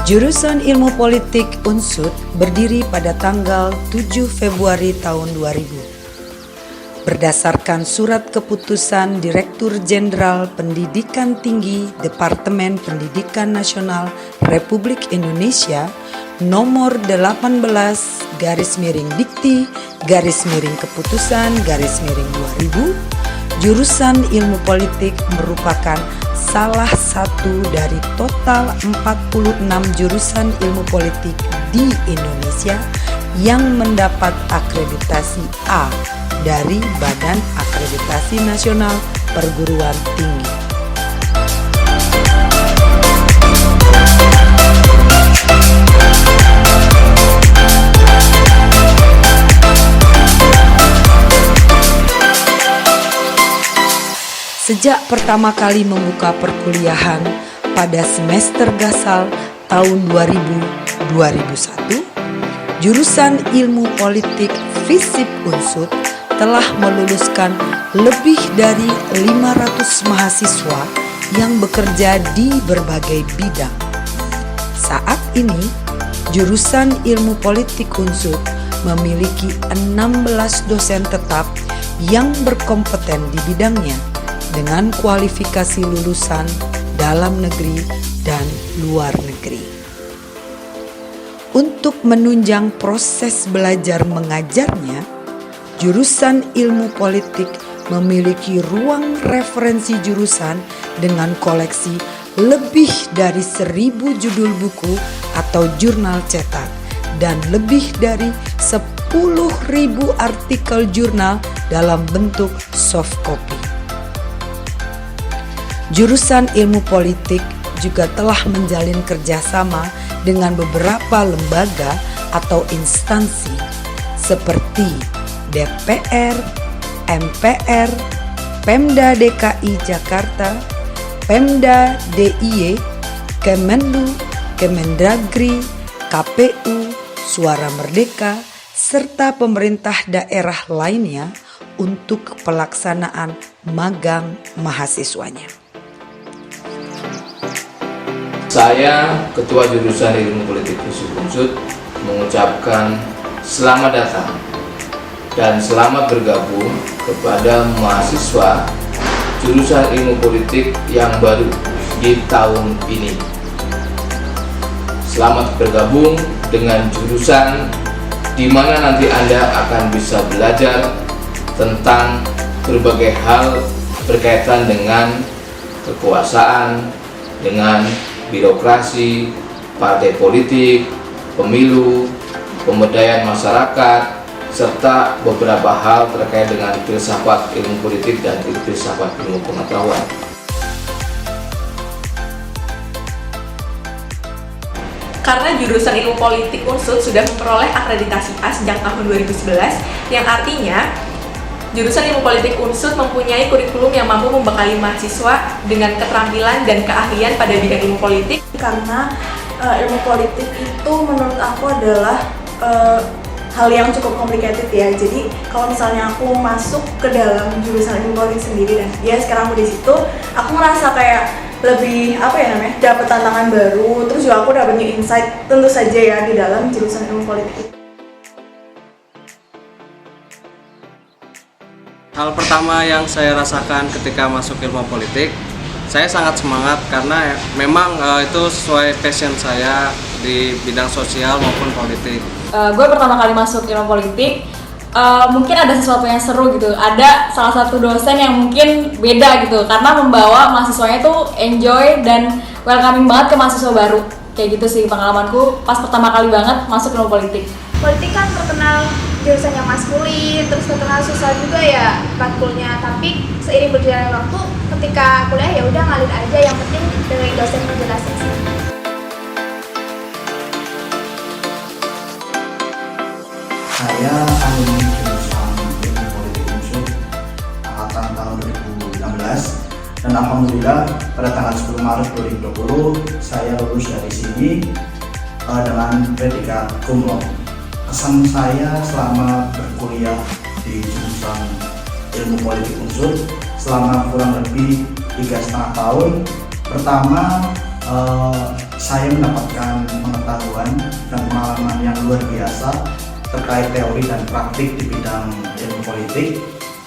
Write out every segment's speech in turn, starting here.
Jurusan Ilmu Politik UNSUD berdiri pada tanggal 7 Februari tahun 2000. Berdasarkan surat keputusan Direktur Jenderal Pendidikan Tinggi Departemen Pendidikan Nasional Republik Indonesia nomor 18/Dikti/Keputusan/2000, jurusan Ilmu Politik merupakan salah satu dari total 46 jurusan ilmu politik di Indonesia yang mendapat akreditasi A dari Badan Akreditasi Nasional Perguruan Tinggi. Sejak pertama kali membuka perkuliahan pada semester Gasal tahun 2000-2001, jurusan Ilmu Politik FISIP UNSUD telah meluluskan lebih dari 500 mahasiswa yang bekerja di berbagai bidang. Saat ini, jurusan Ilmu Politik UNSUD memiliki 16 dosen tetap yang berkompeten di bidangnya, dengan kualifikasi lulusan dalam negeri dan luar negeri. Untuk menunjang proses belajar mengajarnya, jurusan Ilmu Politik memiliki ruang referensi jurusan dengan koleksi lebih dari 1.000 judul buku atau jurnal cetak dan lebih dari 10.000 artikel jurnal dalam bentuk soft copy. Jurusan Ilmu Politik juga telah menjalin kerjasama dengan beberapa lembaga atau instansi seperti DPR, MPR, Pemda DKI Jakarta, Pemda DIY, Kemenlu, Kemendagri, KPU, Suara Merdeka, serta pemerintah daerah lainnya untuk pelaksanaan magang mahasiswanya. Saya, Ketua Jurusan Ilmu Politik FISIP UNSUD, mengucapkan selamat datang dan selamat bergabung kepada mahasiswa Jurusan Ilmu Politik yang baru di tahun ini. Selamat bergabung dengan jurusan di mana nanti Anda akan bisa belajar tentang berbagai hal berkaitan dengan kekuasaan, dengan birokrasi, partai politik, pemilu, pemberdayaan masyarakat, serta beberapa hal terkait dengan filsafat ilmu politik dan filsafat ilmu pengetahuan. Karena jurusan Ilmu Politik UNSUD sudah memperoleh akreditasi A sejak tahun 2011, yang artinya jurusan Ilmu Politik UNSUD mempunyai kurikulum yang mampu membekali mahasiswa dengan keterampilan dan keahlian pada bidang ilmu politik. Karena ilmu politik itu menurut aku adalah hal yang cukup complicated ya. Jadi kalau misalnya aku masuk ke dalam jurusan ilmu politik sendiri dan ya sekarang aku di situ, aku merasa kayak lebih dapat tantangan baru. Terus juga aku dapat new insight tentu saja ya di dalam jurusan ilmu politik. Hal pertama yang saya rasakan ketika masuk ilmu politik, saya sangat semangat karena memang itu sesuai passion saya di bidang sosial maupun politik. Gue pertama kali masuk ilmu politik, mungkin ada sesuatu yang seru gitu. Ada salah satu dosen yang mungkin beda gitu, karena membawa mahasiswanya tuh enjoy dan welcoming banget ke mahasiswa baru. Kayak gitu sih pengalamanku pas pertama kali banget masuk ilmu politik. Politik kan terkenal jurusan yang maskulin, terus terkenal susah juga ya matkulnya. Tapi seiring berjalannya waktu, ketika kuliah ya udah ngalir aja, yang penting dengerin dosen menjelaskan sih. Saya alumni jurusan Ilmu Politik UNSUD angkatan tahun 2016 dan alhamdulillah pada tanggal 10 Maret 2020 saya lulus dari sini dengan predikat cum laude. Kesan saya selama berkuliah di jurusan Ilmu Politik UNSUD selama kurang lebih 3,5 tahun. Pertama, saya mendapatkan pengetahuan dan pengalaman yang luar biasa terkait teori dan praktik di bidang ilmu politik.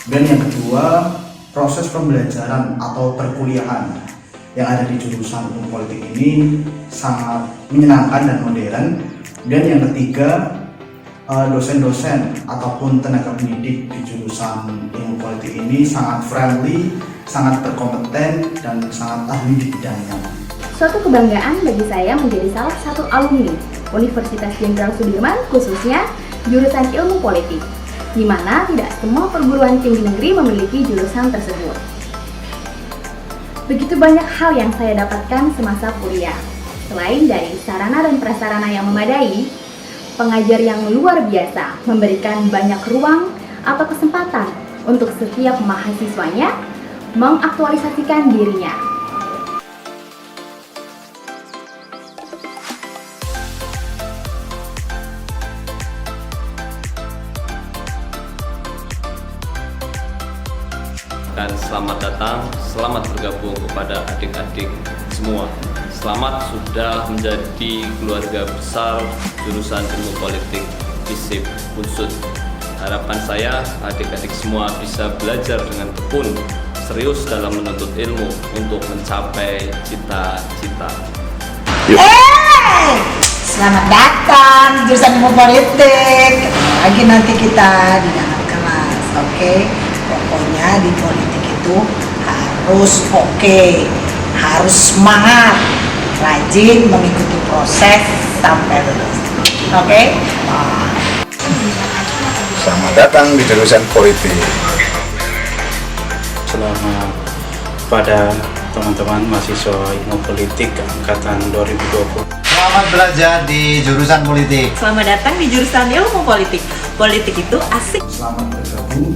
Dan yang kedua, proses pembelajaran atau perkuliahan yang ada di jurusan ilmu politik ini sangat menyenangkan dan modern. Dan yang ketiga, dosen-dosen ataupun tenaga pendidik di jurusan ilmu politik ini sangat friendly, sangat berkompeten, dan sangat ahli di bidangnya. Suatu kebanggaan bagi saya menjadi salah satu alumni Universitas Jenderal Sudirman, khususnya jurusan ilmu politik, di mana tidak semua perguruan tinggi negeri memiliki jurusan tersebut. Begitu banyak hal yang saya dapatkan semasa kuliah. Selain dari sarana dan prasarana yang memadai, pengajar yang luar biasa memberikan banyak ruang atau kesempatan untuk setiap mahasiswanya mengaktualisasikan dirinya. Dan selamat datang, selamat bergabung kepada adik-adik semua. Selamat sudah menjadi keluarga besar jurusan ilmu politik FISIP Unsud. Harapan saya adik-adik semua bisa belajar dengan tekun, serius dalam menuntut ilmu untuk mencapai cita-cita. Selamat datang di jurusan ilmu politik. Lagi nanti kita di dalam kelas, oke? Pokoknya di politik itu harus harus semangat, rajin mengikuti proses sampai lulus, oke? Selamat datang di jurusan politik. Selamat pada teman-teman mahasiswa ilmu politik angkatan 2020. Selamat belajar di jurusan politik. Selamat datang di jurusan ilmu politik. Politik itu asik. Selamat bergabung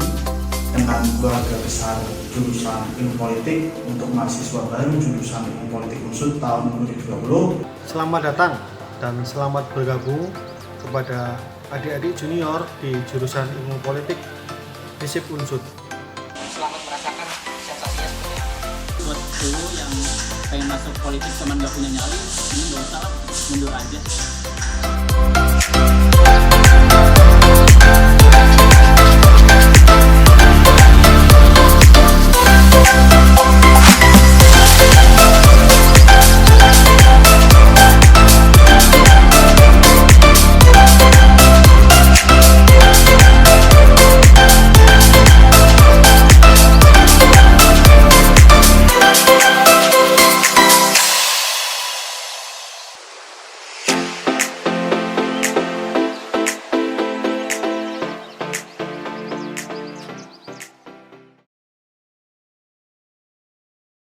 dengan keluarga besar jurusan ilmu politik untuk mahasiswa baru jurusan ilmu politik Unsud tahun 2020. Selamat datang dan selamat bergabung kepada adik-adik junior di jurusan ilmu politik FISIP Unsud. Selamat merasakan sensasinya seperti apa. Buat dulu yang pengen masuk politik cuman gak punya nyali, ini gak usah lah, mundur aja.